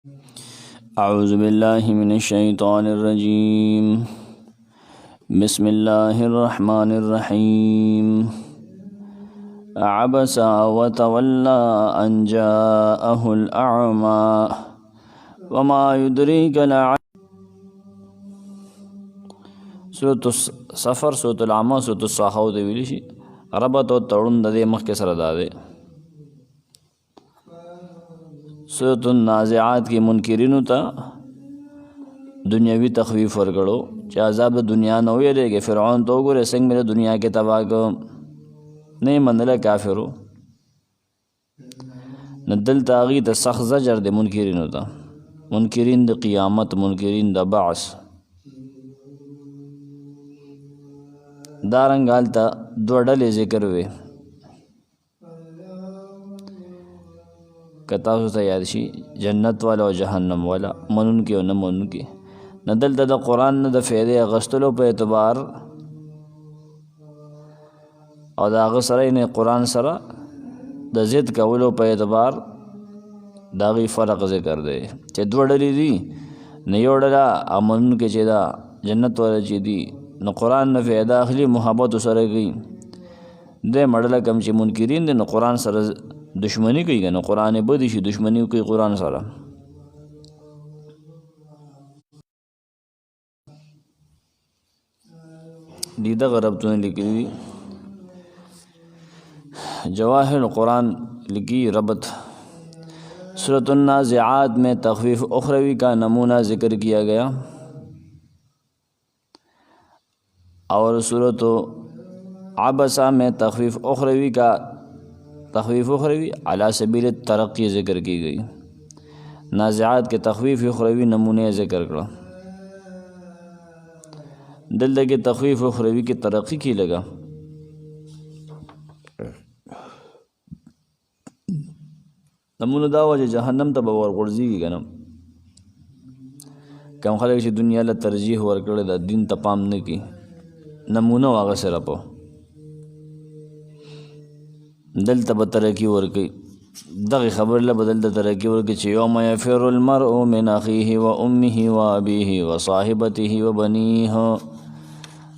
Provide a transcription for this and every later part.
اعوذ باللہ من الشیطان الرجیم بسم اللہ الرحمن الرحیم عبس وتولى ان جاءه الأعمى وما يدريك سورة الصفر سورة العامة سورة الصاخو دی ویلی شي ربط او تړون د دې مخکې سره دا دی. سورة النازعات کی منکرینو تا دنیاوی تخویف ورکړو چې عذاب د دنیا نه ویریږي. فرعون تو ګوره څنګه مې دنیا کې تباہ کړ، نه منله کافرو. نه دلته هغې ته سخت زجر دی منکرینو ته، منکرین د قیامت، منکرین د بعث. دارنګه هلته دوه ډلې ذکر وې که تاسو ته یاد شي، جنت والا او جهنم والا، منونکي او نه منونکي. نه دلته د قرآن نه د فایدې اخیستلو په اعتبار او د هغه سره یې قرآن سره د ضد کولو په اعتبار د هغې فرق ذکر دی چې دوه ډلې دي. نه یو ډله منونکي چې دا جنت والا چې دي نو قرآن نه فایده اخلي، محبت سره کوي. دویمه ډله کوم چې منکرین دي نو قرآن سره دشمنی کوي، نو قرآن بدی شي، دشمنی کوي قرآن سره. دی دغه ربطونه لیکلي دي. جواہر قرآن لکی ربط. سورۃ النازعات میں تخفیف اخروی کا نمونہ ذکر کیا گیا اور سورۃ عبسہ میں تخفیف اخروی علی سبیل ترقی ذکر کی گئی. نازعات کے تخفیف اخروی نمونے ذکر کرو. دلته کې تخفیف اخروی کی ترقی کی لگا. نمونه دا و چې جهنم ته به ورغورځېږي که نه. کوم خلک چې دنیا له ترجیح ورکړی د دین ته پام نه کوي، نمونه و هغه صرف دلته به ترقی ورکوي. دغه خبر له به دلته ترقی ورکوي چې یوم یفر المرء من اخیه و امه و ابیه و صاحبته و بنیه.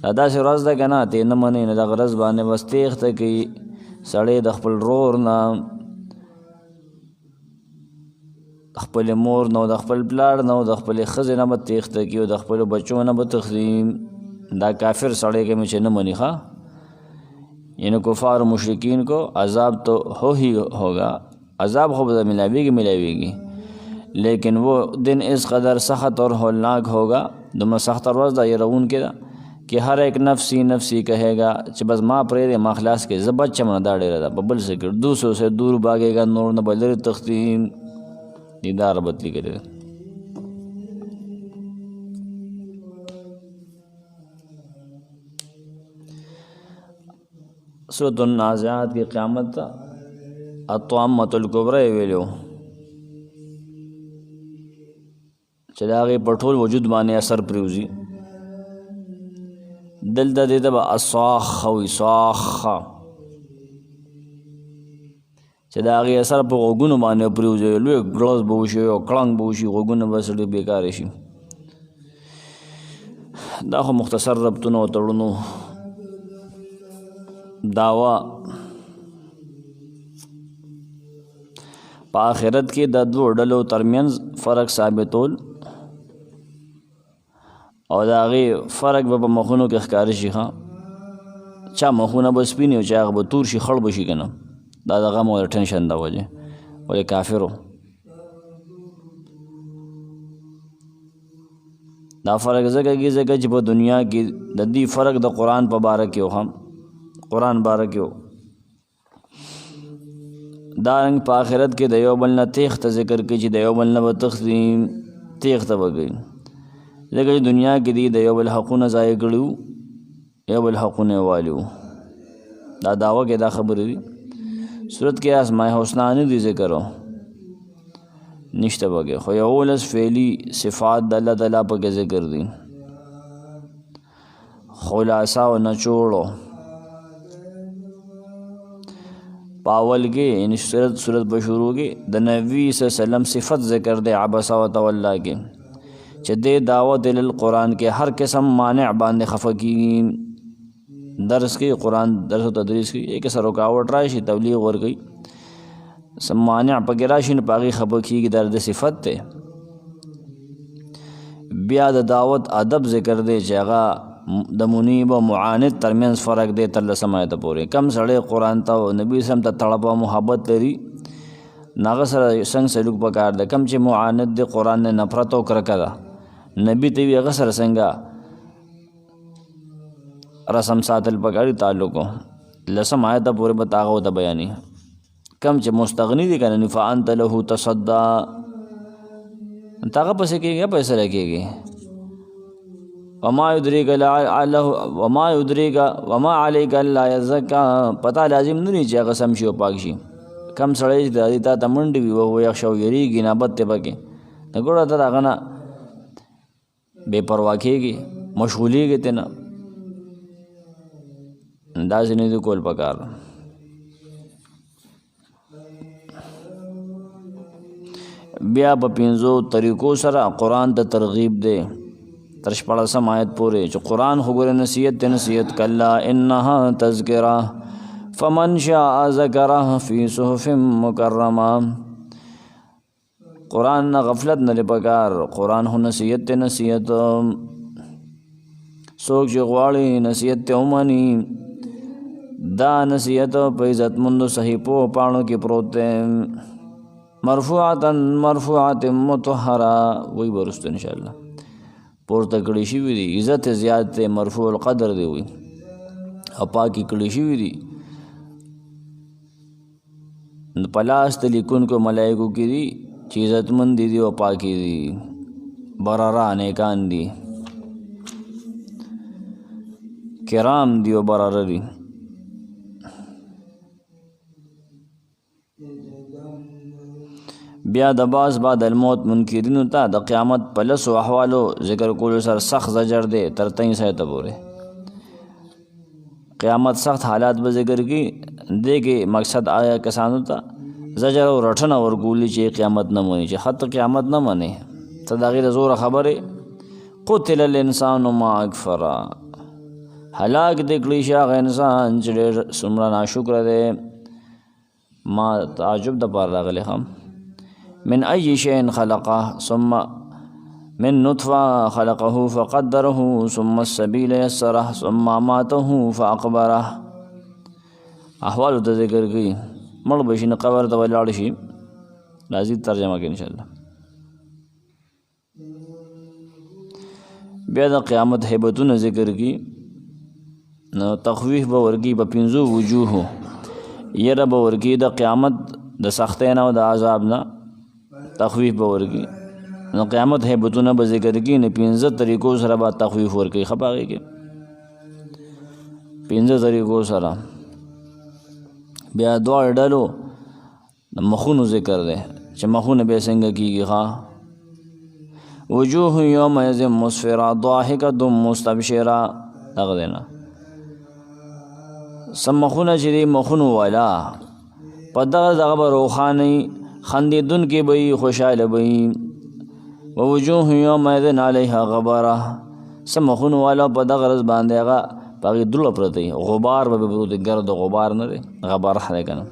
دا داسې ورځ ده که نه، ته نه منې نه دغه ورځ باندې بس تېښته کوي سړی د خپل رور نه، د خپلې مور نه او د خپل پلار نه او د خپلې ښځې نه به تېښته کوي او د خپلو بچو نه به تښتي. دا کافر سړی کوي چې نه مني. ښه، یعنی کفار و مشرکین کو عذاب تو ہی ہوگا، عذاب خوب ملاوے گی، لیکن وہ دن اس قدر سخت اور ہولناک ہوگا. دمہ سخت روز دا یہ رون کے دا کہ ہر ایک نفسی نفسی کہے گا کہ بس ماں پرے ماں خلاص کے زبت چمنا داڑے رہا ببل سے کر دوسروں سے دور بھاگے گا، نور نہ بلر تختیم دیدار بتلی کرے. سورۃ النازعات کی قیامت تا الطامۃ الکبری ویلو چې د هغې په ټول وجود باندې اثر پرېوځي. دلته دې ته به الصاخه وي، صاخه، چې د هغې اثر په غوږونو باندې پرېوځي، لوی ګړز به وشي او کړنګ به وشي، غوږونه به سړي بېکاره شي. دا خو مختصر ربطونه او تړونو دعوی په آخرت کې د دوه ډلو ترمنځ فرق ثابتول او د هغې فرق به په مخونو کې ښکاره شي. ښه، چا مخونه به سپین وي او چا هغه به تور شي، خړ به شي که نه. دا د غم او د ټینشن د وجې ولې کافرو دا فرق ځکه چې په دنیا کې د دې فرق د قرآن په باره کې هم قرآن باره کې دارنګ په آخرت کې د یو بل نه تېښته ذکر کوي چې د یو بل نه به تښتي، تېښته به کوي. ځکه چې دنیا کې دی د یو بل حقونه ضایع کړي وو، یو بل حقونه یې والي وو. دا دعوه کې دا خبرې دي. صورت کې اسماء حسنا نه دي ذکر نشته پکې، خو 11 فعلي صفات د الله تعالی پکې ذکر دي. خلاصه او نچوړو پاول کې یعنی صورت بشروع کې د نبی صلی الله علیه وسلم صفت ذکر دی عبس و تولا کې چې دې دعوت القرآن کې هر قسم مانع باندې خفه کیږي درس کې قرآن درس و تدریس کې ایک سر رکاوٹ راشي تبلیغ ورکوي سم مانع پکې راشي نو پاغي خفه کیږي درد صفت ته بیا د دعوت ادب ذکر دی چې هغه د منیب و معاند ترمنځ فرق دی تر لسم آیته پورې کم سړی قرآن ته او نبی سم ته تړپ او محبت لري ناغه سره څنګه سلوک پکار ده کم چې معاند دی قرآن نه نفرت او کرکه ده نبی ته وی هغه سره څنګه رسم ساتل پکاري تعلق لسم آیته پورې بتاغو ته بیانې کم چې مستغنی دی کنه فانت له تصدى تاغه پسې کېږي پیسې لګېږي وما يدريك وما عليك الا يزكى پتا لازم نه چې هغه سم شي او پاک شي کم سړی د دې ته منډي وي او یو شو یریږي نه بد ته پکې نه ګوره ته هغه نه بے پروا کېږي مشغولېږي ته نه انداز نه دی کول پکار بیا په پنځو طریقو سره قرآن ته ترغیب دی تر 14 آیت پورې چې قرآن خو ګوره نصیحت کلا انها تذکرہ فمن شاء ذکرہ فی صحف مکرمہ قرآن نه غفلت نه پکار قرآن هو نصیحت څوک چې غواړي نصیحت ته ومني دا نصیحت په عزتمندو صحیفو پاڼو کې پروت دی مرفوعات مطهرہ وی برست انشاءاللہ پورته کړي شوي دي عزت زیات دی مرفوع القدر دی وي او پاکي کړي شوي دي پلاس ته لیکونکو ملایکو کې دي چې عزتمند دي او پاکي دي بررا نیکان دي کرام دی او برره دي بیا د باز بعد الموت منکرینو ته د قیامت په لسو احوالو ذکر کولو سره سخت زجر دی تر 23 آیته پورې قیامت سخت حالات به ذکر کی دې کې مقصد آیا کسانو ته زجر او رټنه ورګولي چې قیامت نه مونږ چې حتی قیامت نه منې ته دا غیر زور خبره قتل الانسان ما اکفر هلاک دې کړي شاغ انسان چې څومره ناشکر دی ما تعجب د پاره راغلی هم من أي شيء خلقه ثم من نطفة خلقه فقدره ثم السبيل يسره ثم ماته فأقبره احوال ته ذکر کی مړ بشي نه قبر ته ولاړ شي لازم ترجمه کې ان شاء الله بیا د قیامت هیبتونه ذکر کی نو تخویف به ورکی په پنځو وجوه یره به ورکی د قیامت د سختۍ نه او د عذاب نه تخویف به ورکی نو قیامت هیبتونه به ذکر کی نه 15 طریقو سره به تخویف ورکی خپاږي کې 15 طریقو سره بیا دوه ډلو د مخونو ذکر دی چې مخونه به څنګه کیږي ها وجوه یومئذ مسفرة ضاحکة مستبشرة دغه دی نه سم مخونه چې دی مخونو والا په دغه به روښاني خندیدون کې به خوشاله به ووجوه یومئذ علیها غبره سم مخونو والا په دغه ورځ باندې هغه پاغي دله پرته غبار به پروت ګرد غبار نه دی غبار نه کنه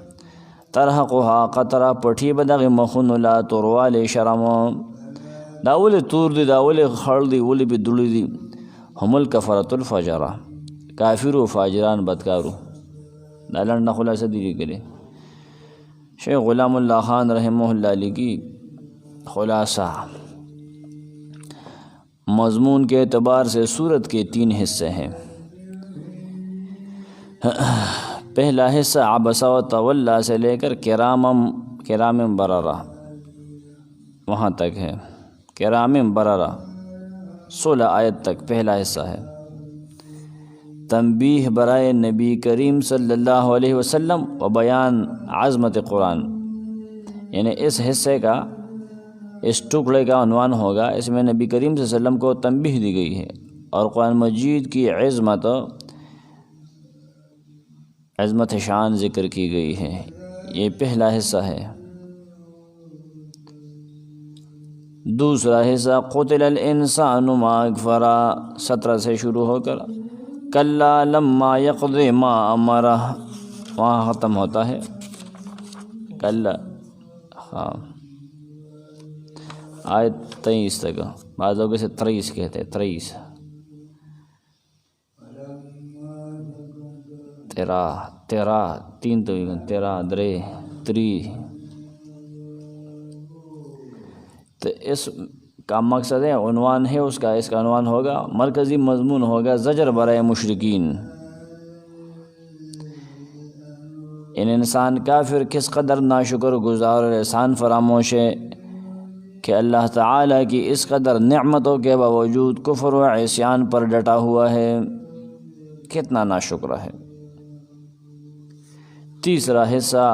ترحقها قطره پټي به دغه مخونو لا تورواله شرم دا ول تور دی دا ول خړ دی ول به دړي دی همل کفرۃ الفجر کافر او فاجران بدکارو دا لنډه خلاصه دی کړي شیخ غلام اللہ خان رحمہ اللہ علیہ کی خلاصہ مضمون کے اعتبار سے سورت کے 3 حصے ہیں پہلا حصہ عبس و تولا سے لے کر کرام بررہ وہاں تک ہے کرام بررہ 16 آیت تک پہلا حصہ ہے تنبیہ برائے نبی کریم صلی اللہ علیہ وسلم و بیان عظمت قرآن یعنی اس حصے کا اس ٹکڑے کا عنوان ہوگا اس میں نبی کریم صلی اللہ علیہ وسلم کو تنبیہ دی گئی ہے اور قرآن مجید کی عظمت شان ذکر کی گئی ہے یہ پہلا حصہ ہے۔ دوسرا حصہ قتل الانسان ما اکفرا، 17 سے شروع ہو کر کلا لما یقض ما امرہ وہاں ختم ہوتا ہے کلا، ہاں آیت 23 تک، بعض لوگ اسے 23 کہتے ہیں، 23 تیرہ 3 تو 13 درے 3۔ تو اس کا مقصد ہے، عنوان ہے اس کا عنوان ہوگا، مرکزی مضمون ہوگا زجر برائے مشرکین۔ ان انسان کافر کس قدر ناشکر گزار اور احسان فراموش ہے کہ اللہ تعالیٰ کی اس قدر نعمتوں کے باوجود کفر و عصیان پر ڈٹا ہوا ہے، کتنا ناشکر ہے۔ تیسرا حصہ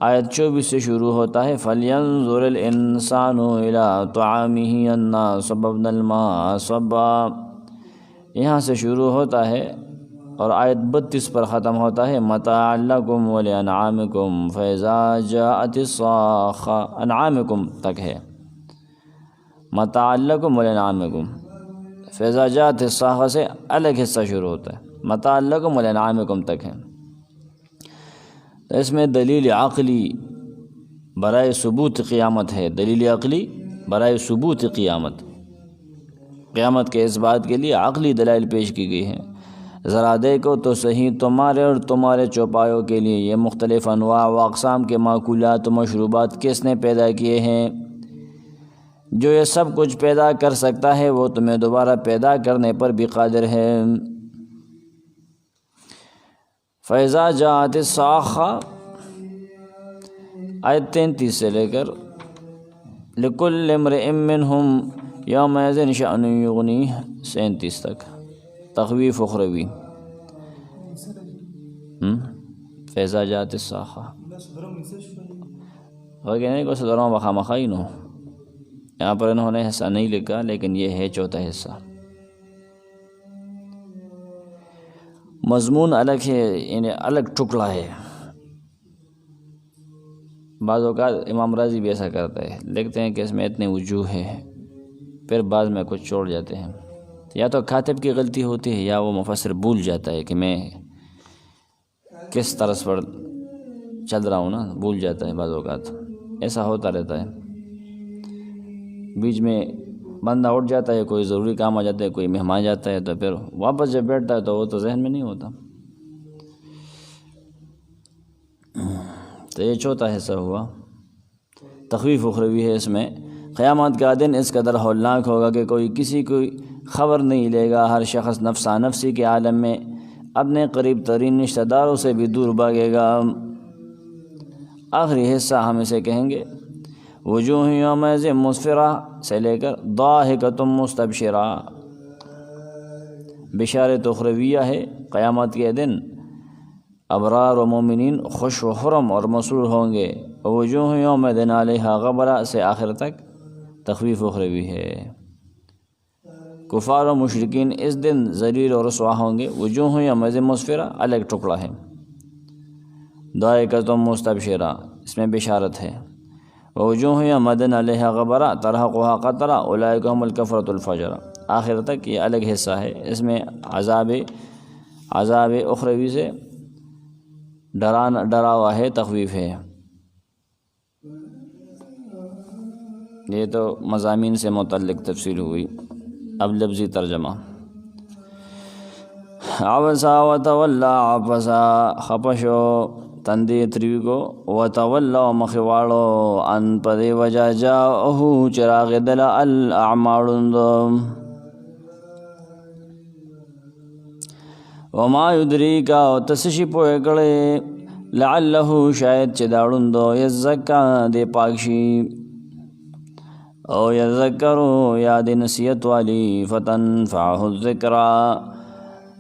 آیت 24 سے شروع ہوتا ہے فَلْيَنظُرِ الْإِنسَانُ إِلَىٰ طَعَامِهِ أَنَّا صَبَّبْنَا الْمَاءَ صَبًّا، یہاں سے شروع ہوتا ہے اور آیت 32 پر ختم ہوتا ہے مَتَاعًا لَكُمْ وَلِأَنْعَامِكُمْ فَإِذَا جَاءَتِ الصَّاخَّةُ، انعامکم تک ہے، مَتَاعًا لَكُمْ وَلِأَنْعَامِكُمْ، فَإِذَا جَاءَتِ الصَّاخَّةُ سے الگ حصہ شروع ہوتا ہے، مَتَاعًا لَكُمْ وَلِأَنْعَامِكُمْ تک ہے۔ اس میں دلیل عقلی برائے ثبوت قیامت ہے، دلیل عقلی برائے ثبوت قیامت کے اس بات کے لیے عقلی دلائل پیش کی گئی ہیں۔ ذرا دیکھو تو صحیح تمہارے اور تمہارے چوپایوں کے لیے یہ مختلف انواع و اقسام کے معقولات و مشروبات کس نے پیدا کیے ہیں؟ جو یہ سب کچھ پیدا کر سکتا ہے وہ تمہیں دوبارہ پیدا کرنے پر بھی قادر ہے۔ فَإِذَا جَاءَتِ الصَّاخَّةُ آیت 33 سے لے کر لِكُلِّ امْرِئٍ مِّنْهُمْ يَوْمَئِذٍ شَأْنٌ يُغْنِيهِ 37 تک، تخویف اخروی۔ فَإِذَا جَاءَتِ الصَّاخَّةُ ہو گیا نہیں کوئی صدروں بخامخائی نو، یہاں پر انہوں نے حصہ نہیں لکھا لیکن یہ ہے چوتھا حصہ۔ مضمون الگ ہے، یعنی الگ ٹکڑا ہے۔ بعض اوقات امام راضی بھی ایسا کرتا ہے، لکھتے ہیں کہ اس میں اتنے وجوہ ہیں، پھر بعض میں کچھ چھوڑ جاتے ہیں، یا تو کاتب کی غلطی ہوتی ہے یا وہ مفسر بھول جاتا ہے کہ میں کس طرز پر چل رہا ہوں نا، بھول جاتا ہے، بعض اوقات ایسا ہوتا رہتا ہے، بیچ میں بندہ اٹھ جاتا ہے، کوئی ضروری کام آ جاتا ہے، کوئی مہمان جاتا ہے، تو پھر واپس جب بیٹھتا ہے تو وہ تو ذہن میں نہیں ہوتا۔ تو یہ چوتھا حصہ ہوا، تخویف اخروی ہے۔ اس میں قیامت کا دن اس قدر ہولناک ہوگا کہ کوئی کسی کو خبر نہیں لے گا، ہر شخص نفسا نفسی کے عالم میں اپنے قریب ترین رشتہ داروں سے بھی دور بھاگے گا۔ آخری حصہ ہم اسے کہیں گے وجوہ یومئذ مسفرہ سے لے کر ضاحکۃ مستبشرہ، بشارت اخرویہ ہے، قیامت کے دن ابرار و مومنین خوش و خرم اور مسرور ہوں گے۔ وجوہ یومئذ علیہا غبرہ سے آخر تک تخویف اخروی ہے۔ کفار و مشرکین اس دن ذلیل و رسوا ہوں گے۔ وجوہ یومئذ مسفرہ الگ ٹکڑا ہے، ضاحکۃ مستبشرہ اس میں بشارت ہے۔ وجوہ یومئذ علیہا غبرہ ترہقھا قترہ اولئک ھم الکفرۃ الفجرہ، آخر تک یہ الگ حصہ ہے۔ اس میں عذاب اخروی سے ڈرا ہوا ہے، تخویف ہے۔ یہ تو مضامین سے متعلق تفصیل ہوئی، اب لفظی ترجمہ۔ عبسا وتولا، عبسا خپشو تندی تریوی کو، وتولا مخواڑو ان پدی وجہ جاؤہو چراغ دل الاعمارندو، وما یدریکا تسشی پوئے کڑے لعلہو شاید چداڑندو یزکا دے پاکشی، او یذکرو یاد نصیحت والی فتنفعہ الذکرہ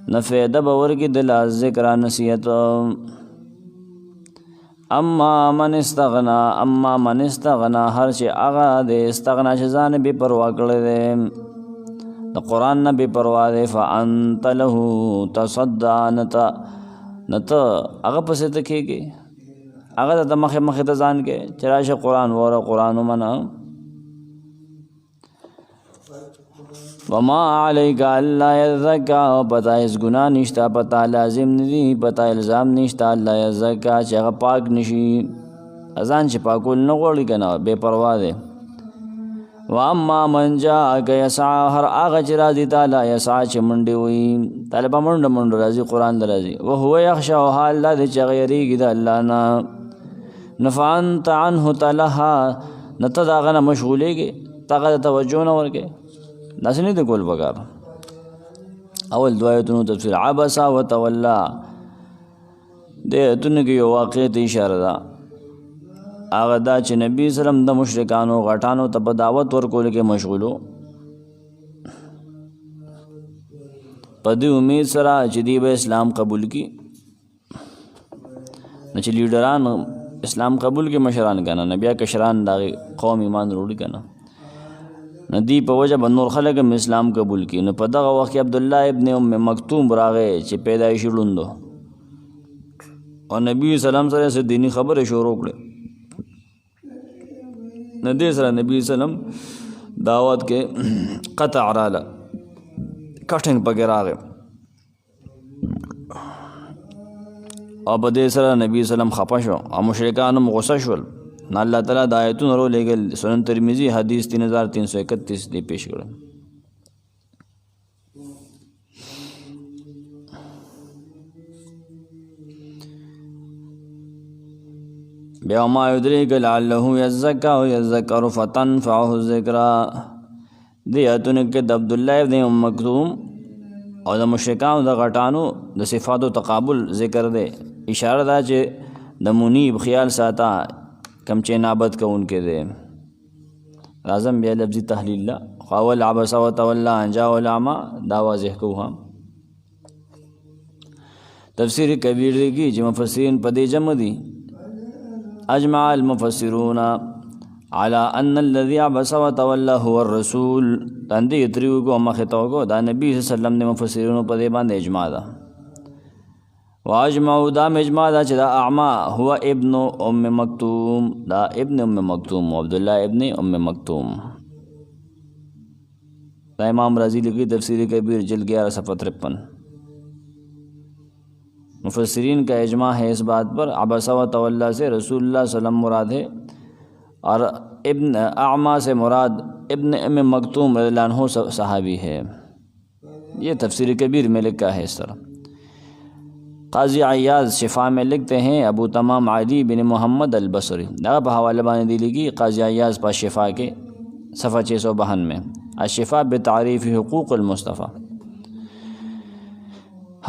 نفع دبور کی دلا ذکرہ نصیحت۔ اما من استغنا ہر چی آغا دے استغنا چیزان بھی پروا کردے دا قرآن نہ بھی پروا دے، فانت لہو تصدع نتا اغا پسے تکے گے، هغه ته مخې مخې ته ځان کې چې راشه قرآن وره قرآن ومنه. وما علیک الا یزکا، پتا اس گناہ نشتا، پتا لازم ندی، پتا الزام نشتا اللہ یزکا چې هغه پاک نشي. ځان چې پاکول نه غواړي که نه بې پروا دی. واما من جاءک یسعی، هر هغه چې راځي تعالی یسعی چې منډې وي، تعالی به منډه منډه راځي، قرآن ته راځي. وهو یخشى، او حال دا دی چې هغه یریږي د الله نه. نو فانت عنه تلها، نه ته د هغه نه مشغولېږې، ته هغه ته توجه نه ورکې، داسې نه دی کول پکار. اول دو آیتونو تفسیر عبس وتولی، دې آیتونو کې یو واقعې ته اشاره ده. هغه دا چې نبی سلم د مشرکانو غټانو ته په دعوت ورکولو کې مشغولو، په دې امید سره چې دوی به اسلام قبول کړي. نو چې لیډران اسلام قبول کړي، مشران که نه، بیا کشران د هغې قوم ایمان وروړي که نه، نو دی په وجه به نور خلک هم اسلام قبول کړي. نو په دغه وخت کې عبدالله ابن ام مکتوم راغی چې پیدایشي ړوند و، او نبي سلام سره څه دیني خبرې شروع کړې. نو دې سره نبی سلم دعوت کې قطع راله، کټنګ پکې راغی، او په دې سره نبی سلم خفه شو او مشرکان هم غصه شول. نو الله تعالی د آیتونو رو لېږل. سنن ترمذی حدیث 3331 دی پیش کړی. بیا ما یدریک لعله یزکا او یذکر فتنفعه الذکرا، دی آیتونو کې د عبدالله ابن ام مکتوم او د مشرکانو د غټانو د صفاتو تقابل ذکر دی. اشاره ده چې د منیب خیال ساته کم چې نابت کوونکې دی. راځم بیا لفظي تحلیل لا. اول عبس وتولی ان جاءه الاعمى، دا واضح کوو. هم تفسیر کبیر دی کی چې مفسرین په دې جمع دي. اجمع المفسرون على ان الذي عبس وتولى هو الرسول، تندې تریو کو مخې ته وکړو، دا نبی صلی الله علیه وسلم د مفسرینو په دې باندې اجماع ده. واجمعوا، دا اجماع ده چې دا اعمى هو ابن ام مکتوم، دا ابن ام مکتوم، عبدالله ابن ام مکتوم. دا امام رازی لکھی تفسیر کبیر جلد 11 صفحہ 53. مفسرین کا اجماع ہے اس بات پر عبس و تولی سے رسول اللہ صلی اللہ علیہ وسلم مراد ہے، اور ابن اعمى سے مراد ابن ام مکتوم رضی اللہ عنہ صحابی ہے. یہ تفسیر کبیر میں لکھا ہے اس طرح. قاضی عیاض شفا میں لکھتے ہیں ابو تمام علی بن محمد البصری، دا په حوالہ باندې دی لگی قاضی عیاض پا شفا کے صفحہ 652 میں، الشفا بتعریف حقوق المصطفیٰ.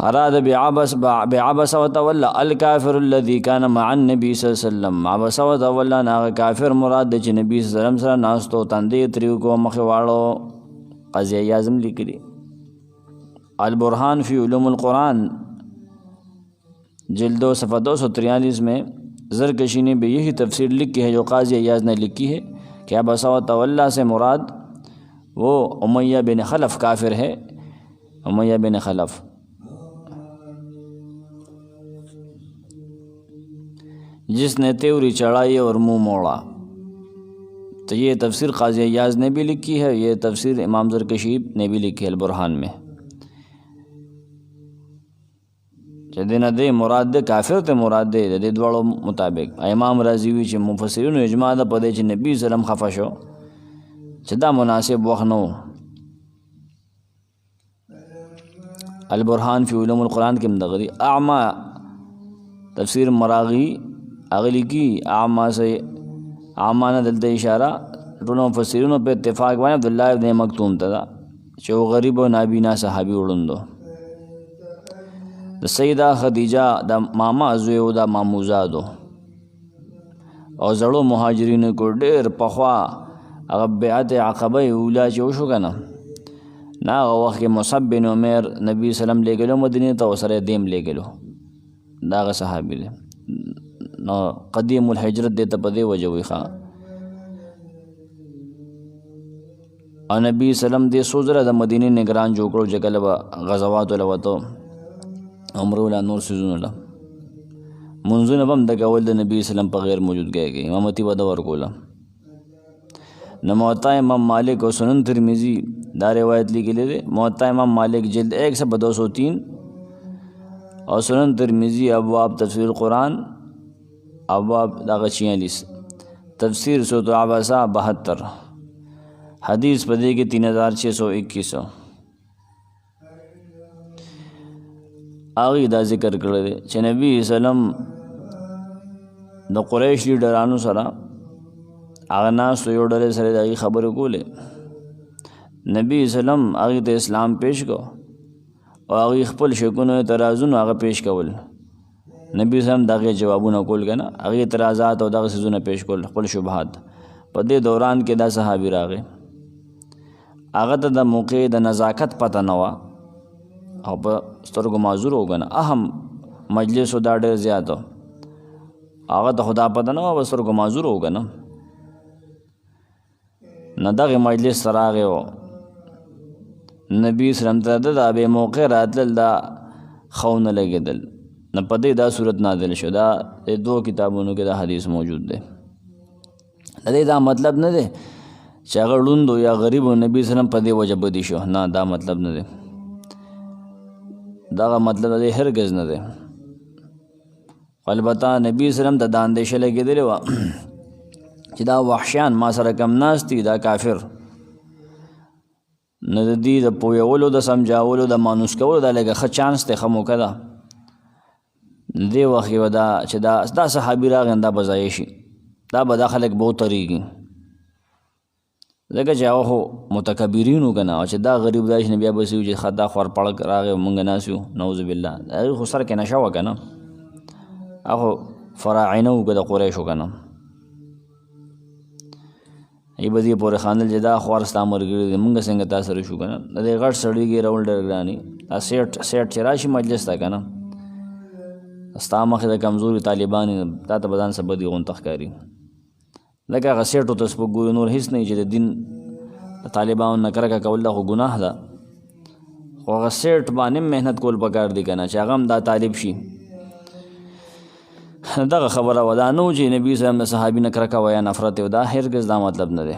اراد بعبس وتولى الکافر الذي كان مع النبي صلی اللہ علیہ وسلم، عبس وتولى ناغ کافر مراد دی چې نبی صلی اللہ علیہ وسلم سره ناستو، تندې تریو کو مخې واړو. قاضی عیاض لکلی البرهان فی علوم القرآن جلد 2 صفحہ 243 میں زرکشی نے بھی یہی تفسیر لکھی ہے جو قاضی عیاض نے لکھی ہے کہ عبس وتولی سے مراد وہ امیہ بن خلف کافر ہے، امیہ بن خلف. جس نے تیوری چڑھائی اور منہ موڑا. تو یہ تفسیر قاضی عیاض نے بھی لکھی ہے، یہ تفسیر امام زرکشی نے بھی لکھی ہے البرہان میں. چې دې نه دی مراد دی کافر ته مراد دی د دې دواړو مطابق. امام رازی وی چې مفسرینو اجماع ده په دې چې نبی سلم خفه شو چې دا مناسب وخت نه و. البرهان فی علوم القرآن کې مدغری اعمى تفسیر مراغی اغلی کی اعمى سے اعمى نه دلته اشاره ټولو مفسرینو په اتفاق باندې عبدالله ابن مکتوم ته دا چې غریب او نابینا صحابي وړوندو. د سیدہ خدیجہ دا ماما زوی او دا ماموزادو، او زړو مهاجرینو کو ډېر پخوا هغه بیعت عقبه اولا چې وشو که نه، هغه وخت کې مصعب بن عمیر نبی سلم لېږلو مدینې ته، ورسره دیم لېږلو، دا هغه صحابي دی. نو قدیم الحجرت دی ته په دې وجه وایي ښه. او نبی سلم دې څو ځله د مدینې نګران جوړ کړو چې کله به غزواتو له وتو، عمرو له نور سیزونو له. منځونه به هم د کول د نبي اسلام په غیر موجودګۍ کې امامتي به د ورکوله. نو موطا امام مالک اور سنن ترمذی دا روایت لیکلی دی. موطا امام مالک جلد 1/203 اور سنن ترمذی ابواب تفسیر القرآن ابواب داغه 46 تفسیر سورۃ عبسہ 72 حدیث پدې کې 3621 هغه دا ذکر کړی دی چې نبی اسلام د قریش لیډرانو سره هغه ناس یو ډلې سره دغه خبرې کولې. نبی اسلام هغه ته اسلام پیش کو او هغه خپل شکونه اعتراضونه هغه پیش کول. نبی اسلام دغه جوابونه کول کنه هغه اعتراضات او دغه سيزونه پیش کول خپل شبهات. په دې دوران کې دا صحابي راغی هغه ته د موقع د نزاکت پته نه وه او په سترګو معذور وګڼه. اهم مجلس دا ډېر زیات هغه ته خدا پته نه وه په سترګو معذور وګڼه. نه دغه مجلس ته راغی و نبي اسلام ته د بې موقع راتلل دا ښه ونه لګېدل. نه په دې دا صورت نازل شو. دا د 2 کتابونو کې دا حدیث موجود دی. د دې دا مطلب نه دی چې هغه ړوند یا غریب و نبي اسلام په دې وجه بدي شو. نه دا مطلب نه دی. دغه مطلب دی هرګز نه دی. البته نبی اسلام ته دا اندېښه لګېدلې وه چې دا وحشیان ما سره کم ناست دي دا کافر نه د دې د پویولو د سمجاولو د مانوس کولو دا لږه ښه چانس دی ښه موقع ده. دې وخت کې به دا چې دا صحابي راغی دا به ضایع شي دا به دا خلک به وتریږي ځکه چې هغه خو متکبرین و که نه او چې دا غریب دا شي نه بیا به څه وي چې ښه دا خور پړک راغی مونږ ناست یو نعوذ بالله د هغې خو سر کې نشه وه که نه هغه خو فراعنه و که د قریشو که نه ای به دې پورې خاندل چې دا خوار ستا ملګري دی مونږ څنګه تا سره شو که نه د دې غټ سړي کې راول ډېر ګران دا سیټ چې راشي مجلس ته که نه ستا مخې د کمزوري طالبان تا ته به ځان څه بدي غونته ښکاري لکه هغه سیټو ته سپک ګوري نور هېڅ نه چې د دین د طالبانو نه کرکه کول دا خو ګناه ده خو هغه سیټ باندې محنت کول پکار دي که نه چې هغه هم دا طالب شي. دغه خبره وه دا نه و چې نبي صلی د صحابي نه کرکه وه یا نفرت و دا هرګز دا مطلب نه دی.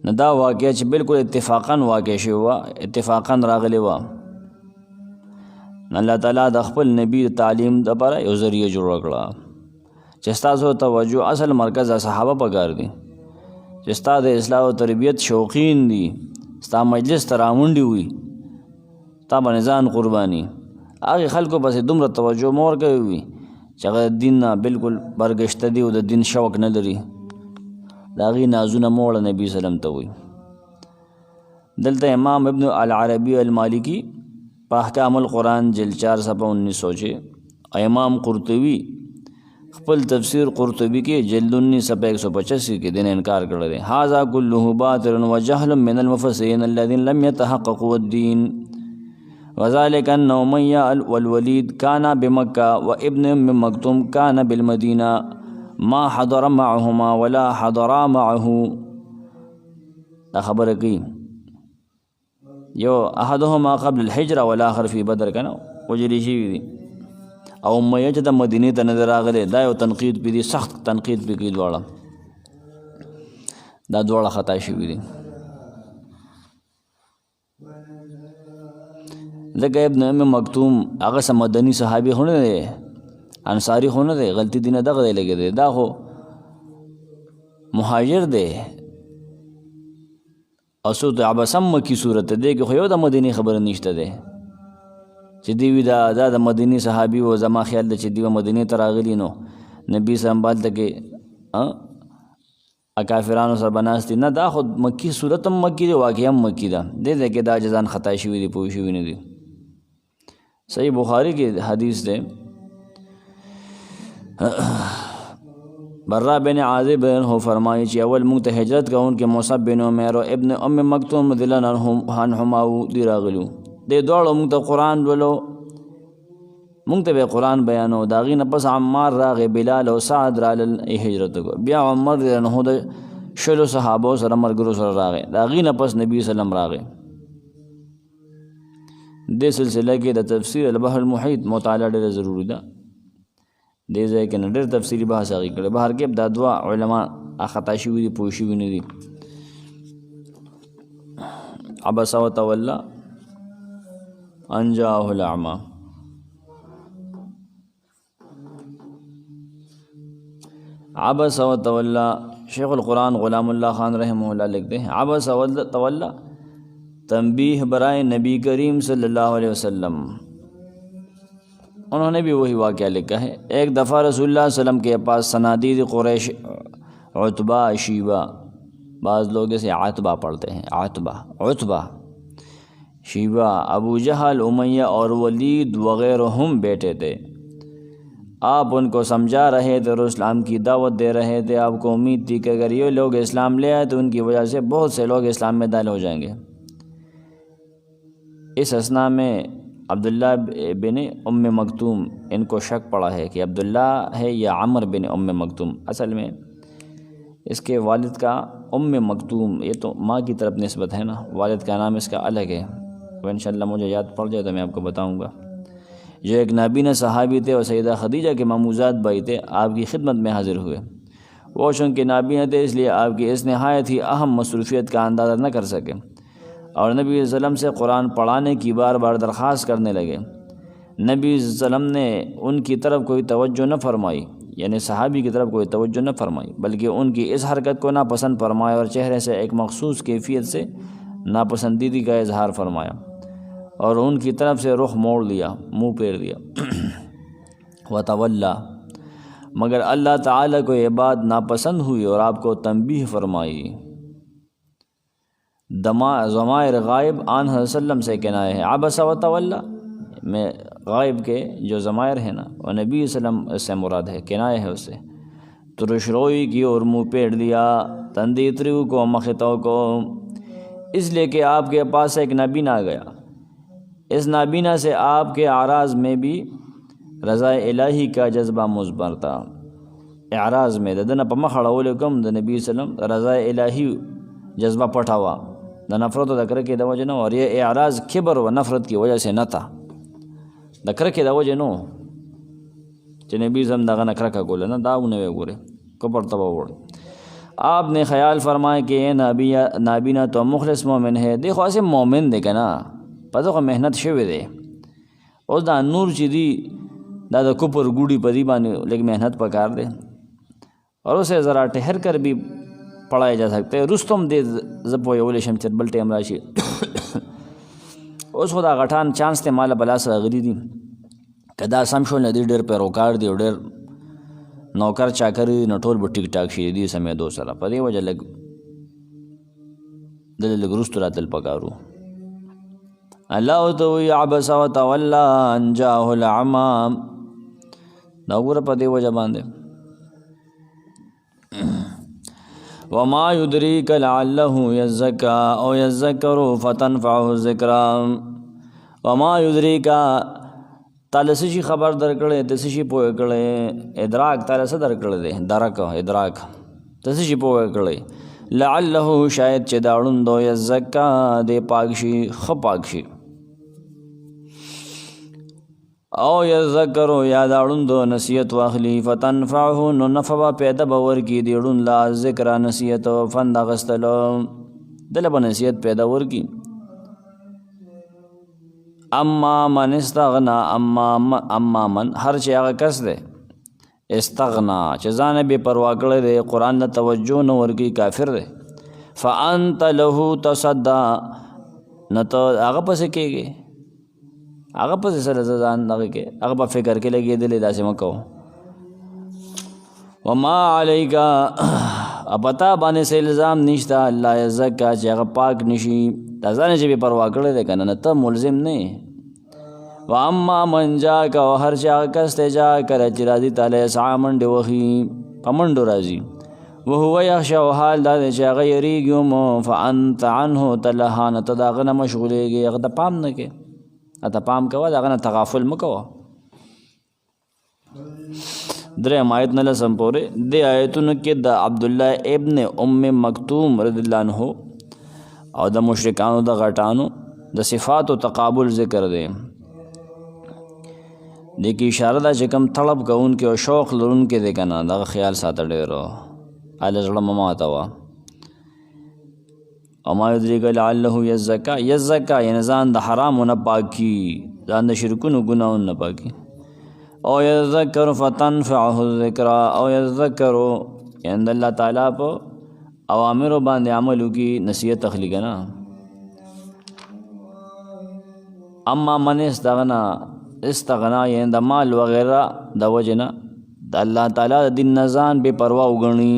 نه دا واقعه چې بالکل اتفاقا واقع شوې وه اتفاقا راغلې وه الله تعالی د خپل نبي تعلیم دپاره یو ذریعه جوړه کړه چې ستاسو توجه اصل مرکز صحابه پکار دي چې ستا د اصلاح او تربیت شوقین دي ستا مجلس ته رامونډي وي تا باندې ځان قرباني هغې خلکو پسې دومره توجه مه ورکوي وي چې هغه د دین نه بالکل برګشته دي او د دین شوق نه لري د هغې نازونه مه وړه نبي سلم ته وي. دلته امام ابن العربی المالکی په احکام القرآن جلد 4/1906 امام قرطبی خپل تفسیر قرطبی کې جلد 19/185 کې دین انکار کړی دی. هذا كله باطل وجهل من المفسرين الذين لم يتحققوا الدين وذلك ان أمية والوليد كان بمكة وابن ام مکتوم كان بالمدينة ما حضر معهما ولا حضرا معه. دا خبره کوي یو احدهما قبل الحجره والاخر في بدر کنه وجري شوي دي او امیه چې د مدینې ته نه راغلی دا یو تنقید پې دي سخت تنقید پې کوي دواړه دا دواړه خطا شوي دي. ځکه ابن ام مکتوم هغه څه مدني صحابي خو نه دی انصاري خو نه دی غلطي دي نه دغه دی لګېدی دا خو مهاجر دی او سورت عبسه مکي صورت دی کې خو یو د مدینې خبره نشته دی چې دی وي دا د مدینې صحابي و زما خیال ده چې دی مدینې ته راغلي نو نبي صلی الله علیه کې کافرانو سره به ناست دي نه دا خو مکي صورت هم مکي دی واقع هم مکي ده دې ځای کې دا جزان خطا شوي دي پوه شوي نه دي. صحیح بخاري کې حدیث دی برا بن عازب ہو فرمائی چې اول مونږ ته هجرت کوونکي مصعب بن عمیر او ابن ام مکتوم رضی الله عنهما دی راغلو دې دواړو مونږ ته قرآن لولو مونږ ته به قرآن بیانو د هغې نه پس عمار راغی بلال او سعد رالل هجرت کو بیا عمر رضی الله عنه د شلو صحابو سره مرګرو سره راغی، د هغې نه پس نبي وسلم راغی. دې سلسله کې د تفسیر البحر المحیط مطالعه ډېره ضروري ده. دې ځای کې نه ډېر تفصیلي بحث هغې کړی. بهر کې دا دوه علما خطا شوي دي، پوه شوي نه دي. عبس وتولى ان جاءه الاعمى. عبس وتولى شیخ القرآن غلام اللہ خان رحمہ اللہ لکھتے ہیں عبس وتولى تنبیہ برائے نبی کریم صلی اللہ علیہ وسلم. انہوں نے بھی وہی واقعہ لکھا ہے. ایک دفعہ رسول اللہ علیہ وسلم کے پاس صنادید قریش عتبہ، شیبہ، بعض لوگ اسے عتبہ پڑھتے ہیں، عتبہ، شیبہ، ابو جہل، امیہ اور ولید وغیرہ ہم بیٹھے تھے. آپ ان کو سمجھا رہے تھے اور اسلام کی دعوت دے رہے تھے. آپ کو امید تھی کہ اگر یہ لوگ اسلام لے آئے تو ان کی وجہ سے بہت سے لوگ اسلام میں داخل ہو جائیں گے. اس اثنا میں عبداللہ بن ام مکتوم، ان کو شک پڑا ہے کہ عبداللہ ہے یا عمر بن ام مکتوم. اصل میں اس کے والد کا ام مکتوم، یہ تو ماں کی طرف نسبت ہے نا، والد کا نام اس کا الگ ہے. وہ انشاءاللہ مجھے یاد پڑ جائے تو میں آپ کو بتاؤں گا. جو ایک نابینا صحابی تھے اور سیدہ خدیجہ کے ماموزاد بھائی تھے، آپ کی خدمت میں حاضر ہوئے. وہ چونکہ نابینا تھے اس لیے آپ کی اس نہایت ہی اہم مصروفیت کا اندازہ نہ کر سکے اور نبی صلی اللہ علیہ وسلم سے قرآن پڑھانے کی بار بار درخواست کرنے لگے. نبی صلی اللہ علیہ وسلم نے ان کی طرف کوئی توجہ نہ فرمائی، یعنی صحابی کی طرف کوئی توجہ نہ فرمائی، بلکہ ان کی اس حرکت کو ناپسند فرمایا اور چہرے سے ایک مخصوص کیفیت سے ناپسندیدگی کا اظہار فرمایا اور ان کی طرف سے رخ موڑ لیا، منہ پھیر دیا. وتولا، مگر اللہ تعالیٰ کو یہ بات ناپسند ہوئی اور آپ کو تنبیہ فرمائی. ضمائر غائب آن حضرت صلی اللہ علیہ وسلم سے کنایہ ہے. عبس وتولا میں غائب کے جو ضمائر ہیں نا، وہ نبی صلی اللہ علیہ وسلم سے مراد ہے، کنایہ ہے اس سے. ترش روئی کی اور منہ پھیر دیا، تندیتریو کو مخطوں کو، اس لیے کہ آپ کے پاس ایک نابینا آ گیا. اس نابینا سے آپ کے اعراض میں بھی رضا الہی کا جذبہ مضمر تھا. اعراض میں ددن پا مخ اڑولو کم د نبی صلی اللہ علیہ وسلم رضا الہی جذبہ پٹھا ہوا، د نفرت و دکر کے وجہ نہ، اور یہ اعراض کبر و نفرت کی وجہ سے نہ تھا، دکر کے وجہ نو چې نبی صلی اللہ علیہ وسلم دغه نکره کا گوله نه داونه وی ګوره کبر تبا وړ. آپ نے خیال فرمایا کہ یہ نابینا تو مخلص مومن ہے. دیکھو ایسے مومن دے کنا پتہ کو محنت شوی دے، اوس دا نور چې دی دا د کفر ګوډي په دی باندې لیکن محنت پکار دے اور اسے ذرا ٹھہر کر بھی پڑھایا جا سکتے. رستم دے زپو یول شم چر بل ټیم راشي اوس خدا غټان چانس ته مال بلا سره غری دي کدا سم شو ندی ډېر پیروکار دی ډېر نوکر چاکر نو ټول به ټیک ټاک شي دي سمې دو سره په دې وجه لګ دل رستو راتل پکارو. اللہ تو عبس وتولى ان جاءه الاعمى دا ګوره په دې وجه باندې. وما يدريك لعله يزكى او يذكر فتنفعه الذكرى. وما يدريك تعالی سشی خبر درکړې، تسشی پوهه کړې، ادراک تعالی څه درکړې ده، درک ادراک تسشی پوهه کړې. لعله شاید چې دا ړوندو یزکا دې پاک شي، ښه پاک شي. او یذکرو یا دا ړوندو نصیحت واخلي، فتنفعه نو نفع به پیدا به ورکي دې ړوند لا ذکر نصیحت فند اخیستلو دله به نصیحت پیدا ورکي. اما من استغنا، اما من هر چې هغه کس دی استغنا چې ځان بې پروا کړی دی، قرآن ته توجه نه ورکوي، کافر دی. فانت له تصدى نه ته هغه پسې کېږي، هغه پسې سره ځان دغه کې هغه په فکر کې لګېدلی، داسې مه کوو. وما علیک پتا باندې څه الزام نشته الله یزکا چې هغه پاک نشي، دا ځان چې بې پروا کړی دی که نه ته ملزم نه. واما من جاءک او هر چې هغه کس ته جا کله چې راځي تعالی یسعی منډې وهي، په منډو راځي، وهو یخشى او حال دا دی چې هغه یریږي مو، فانت عنه تلهی نه ته د هغه نه مشغولېږي، هغه ته پام نه کې، هغه ته پام کوه، د هغه نه تغافل مه کوه. دریم آیت نه لسم پورې دې آیتونو کې د عبدالله ابن ام مکتوم رضی الله عنه او د مشرکانو د غټانو د صفات او تقابل ذکر دی. دې کې اشاره ده چې کوم طلب کوونکي او شوق لرونکي دی که نه دغه خیال ساته ډېر هله زړه مه ماتوه. وما یدریک لعله یزکا، یزکا یعنی ځان د حرامو نه پاکي، ځان د شرکونو ګناهونو نه پاکي. او یذکر فتنفعه الذکرا، او یذکر یعنی د الله تعالی په اوامرو باندې عمل وکړي نصیحت اخلي که نه. اما من استغنا یعنی د مال وغیرہ د وجې نه د الله تعالی د دین نه ځان بې پروا وګڼي،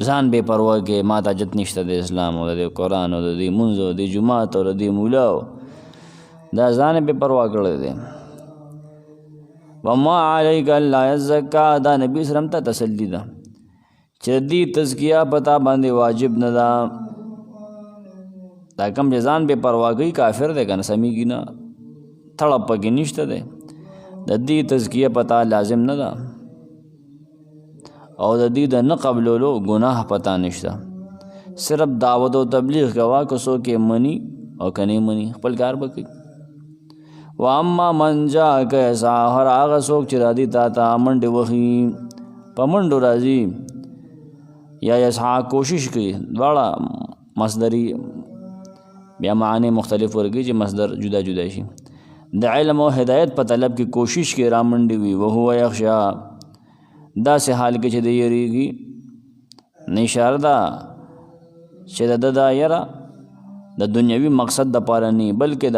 ځان بے پروا کې ما ته حاجت نشته د اسلام او د قرآن او د دې مونځ او د جماعت او د دې مولاو، دا ځان بے پروا کړی دی. وما علیک الا یزکا، دا نبی سلم ته تسلی ده چې دې تزکیه پتا باندې واجب نه ده. دا کوم چې ځان بے پروا کوي کافر دی که نه سمیږي نه، تړپ پکې نشته دی. د دې تزکیه پتا لازم نه ده او د دې د نه قبلولو ګناه پتا نشته. صرف دعوت او تبلیغ کوا که څوک یې مني او که نه مني خپل کار به کوي. و اما من جاءک یسعی، هر هغه څوک چې راځي تا ته منډې وهي، په منډو راځي، یا یسعی کوشش کوي، دواړه مصدري بیا معنی مختلف ورګي چې مصدر جدا جدا شي. د علم او هدایت په طلب کې کوشش کې را منډې وي، وهو یخشا دا سه حال کې چې د یریږي نه اشاره ده چې د دا یره د دنیوي مقصد د پاره نه بلکې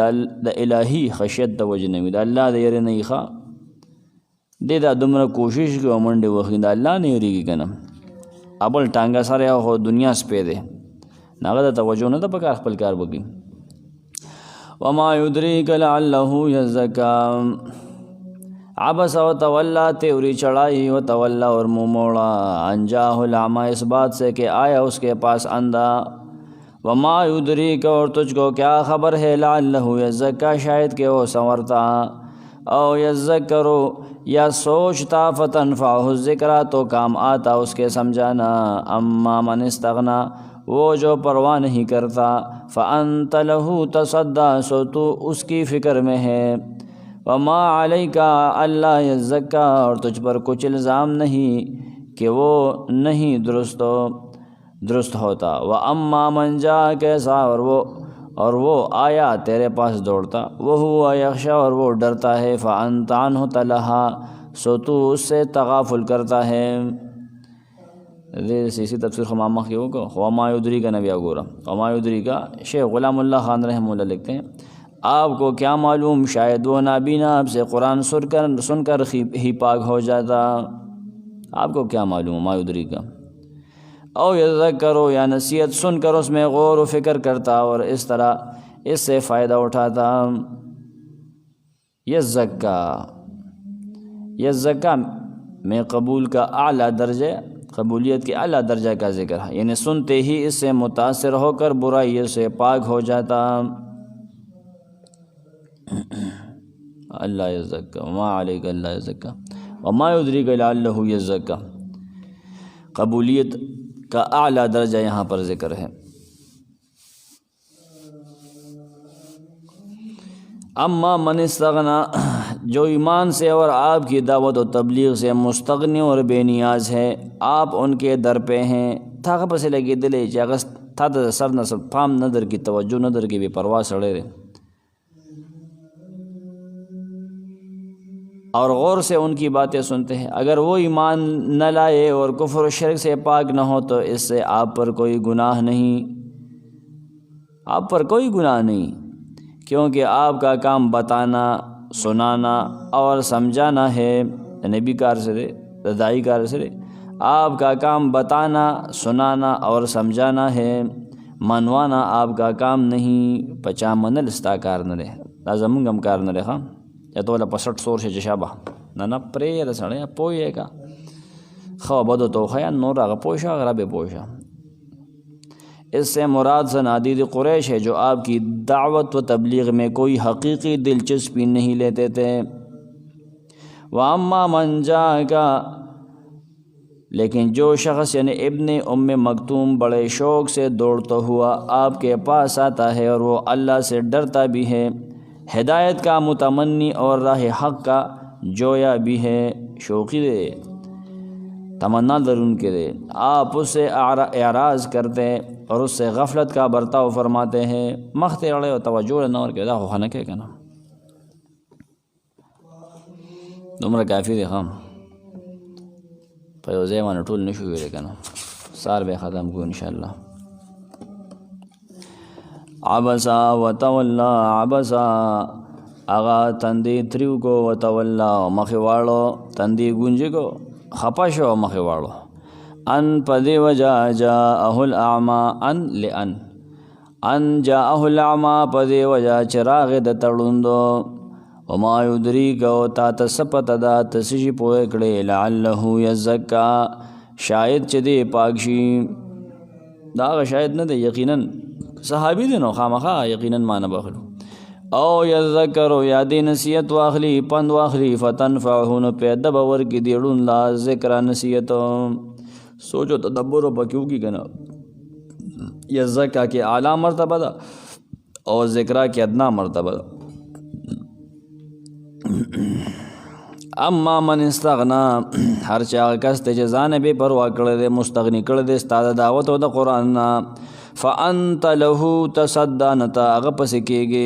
د الهي خشیت د وجې نه وي، د الله د یرې نه یې ښه دې دا دومره کوشش کوي او منډې وهي، د الله نه یریږي که نه. ابل ټانګه سره خو دنیا سپی دی، هغه د توجه نه ده پکار، خپل کار وکړي. وما یدریک لعله یزکا، عبس و تولا تیوری چڑھائی و تولا اور منہ موڑا، انجاہ العمی اس بات سے کہ آیا اس کے پاس اندھا. وما یدریک، اور تجھ کو کیا خبر ہے، لعلہ یزکا شاید کہ وہ سنورتا، او یذکرو یا سوچتا، فتنفعہ الذکرا تو کام آتا اس کے سمجھانا. اما من استغنا، وہ جو پرواہ نہیں کرتا، فانت لہ تصدی، سو تو اس کی فکر میں ہے. وما علیک اللہ یزکا، اور تجھ پر کچھ الزام نہیں کہ وہ نہیں درست ہوتا. واما من جاءک یسعی، اور وہ آیا تیرے پاس دوڑتا، وہو یخشی، اور وہ ڈرتا ہے، فانت عنہ تلہا، سو تو اس سے تغافل کرتا ہے. اسی تفسیر خمامہ کی ہوگا. وما یدریک کا نبی گورا، وما یدریک کا شیخ غلام اللہ خان رحمہ اللہ لکھتے ہیں، آپ کو کیا معلوم شاید وہ نابینا آپ سے قرآن سن کر ہی پاک ہو جاتا. آپ کو کیا معلوم ما یدریک کا. او یذکرو، یا نصیحت سن کر اس میں غور و فکر کرتا اور اس طرح اس سے فائدہ اٹھاتا. یزکا میں قبول کا اعلیٰ درجہ، قبولیت کے اعلیٰ درجہ کا ذکر ہے، یعنی سنتے ہی اس سے متاثر ہو کر برائیوں سے پاک ہو جاتا. اللہ یزکا، وما علیک اللہ یزکا، وما یدریک لعلہ یزکا، قبولیت کا اعلیٰ درجہ یہاں پر ذکر ہے. اما من استغنا، جو ایمان سے اور آپ کی دعوت و تبلیغ سے مستغنی اور بے نیاز ہے، آپ ان کے در پہ ہیں. تھا پسے لگی دلے چاگس تھا تا سر نہ سر پام ندر کی توجہ ندر کی بے پرواہ سڑے رہے، اور غور سے ان کی باتیں سنتے ہیں. اگر وہ ایمان نہ لائے اور کفر و شرک سے پاک نہ ہو تو اس سے آپ پر کوئی گناہ نہیں، آپ پر کوئی گناہ نہیں، کیونکہ آپ کا کام بتانا، سنانا اور سمجھانا ہے. نبی کار سے دائی کار سے آپ کا کام بتانا، سنانا اور سمجھانا ہے، منوانا آپ کا کام نہیں. پچا منل استا کار نہ رہے، لازم کار نہ رہا. یا تو پسٹ سور سے جشابہ نہ پرے رسڑے پوئے کا خواہ بدو تو خیا نورا کا پوشا غرب پوشا. اس سے مراد صنادید قریش ہے جو آپ کی دعوت و تبلیغ میں کوئی حقیقی دلچسپی نہیں لیتے تھے. وَأَمَّا مَنْ جَاءَكَ، لیکن جو شخص یعنی ابن ام مکتوم بڑے شوق سے دوڑتا ہوا آپ کے پاس آتا ہے اور وہ اللہ سے ڈرتا بھی ہے، ہدایت کا متمنی اور راہ حق کا جویا بھی ہے، شوقی دے، تمنا درون کے دے، آپ اس سے اعراض کرتے اور اس سے غفلت کا برتاؤ فرماتے ہیں، مختے اڑے و توجہ نور کے دا خو خانہ کے کنا دومره کافی دی خام په یو ځای باندې ټول نشو ویلی که نه، سار به ختم کو انشاءالله. عبسا وتولا، عبسا اغا تندی تریو کو، وتولا مخی واړو، تندی گونجی کو، خپا شو مخی واړو، ان پدی وجہ جاءه الاعما، ان جاءه الاعما پدی وجہ چراغ د تړوندو، وما یدریک او تا تسپت دا تسجی پوئے کڑے، لعلہ یزکا شاید چی دے پاک شی، دا آغا شاید نہ دے یقیناً صحابی دے نو خامخا یقیناً مانا بخلو، او یذکرو یادی نصیت واخلی پند واخلی، فتنفعہن پیدا باور کی دیڑون لا ذکر نصیت، سوچو تدبر پکیو کی کنا، یزکا کی اعلیٰ مرتبہ دا اور ذکرہ کی ادنا مرتبہ دا. اما من استغنا، ہر چاہ کس تے جزان بے پروا کردے مستغنی کردے استاد دعوت و دا قرآن نا، فانت لہو تصدا نتا اغا پس کے گے،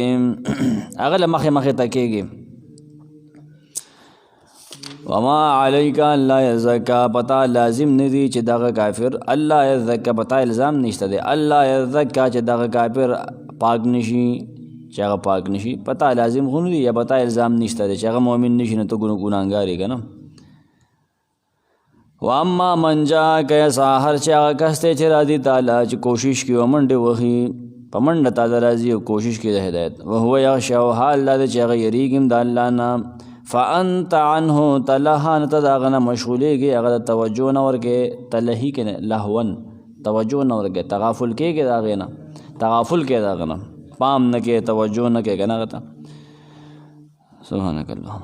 اغا لمخ مخ تکے گے. وما علیکا اللہ یزکا، پتا لازم ندی چی داغا کافر، اللہ یزکا پتا الزام نشتا دے، اللہ یزکا چی داغا کافر پاک نشی، چاگہ پاک نشی، پتہ لازم خون دی یا پتہ الزام نشتا دے، چاگہ مومن نشی نہ تو گناہگاری کا نا. واما من جا کیسا، ہر چاگہ کستے چرا دی تالا چی کوشش کی ومنڈ وخی پمنڈ تالا رازی و کوشش کی دا ہدایت، وہو یغشاو حال دا چاگہ یریگم دا اللہ نا، فانت عنہ تلہان تداغنا مشغولے گے، اگر توجہ نور کے تلہی کے لہون توجہ نور کے تغافل کے داغینا، تغافل کے داغنا، پام نہ کے توجہ نہ کے گنا گتا. سبحانک اللہم.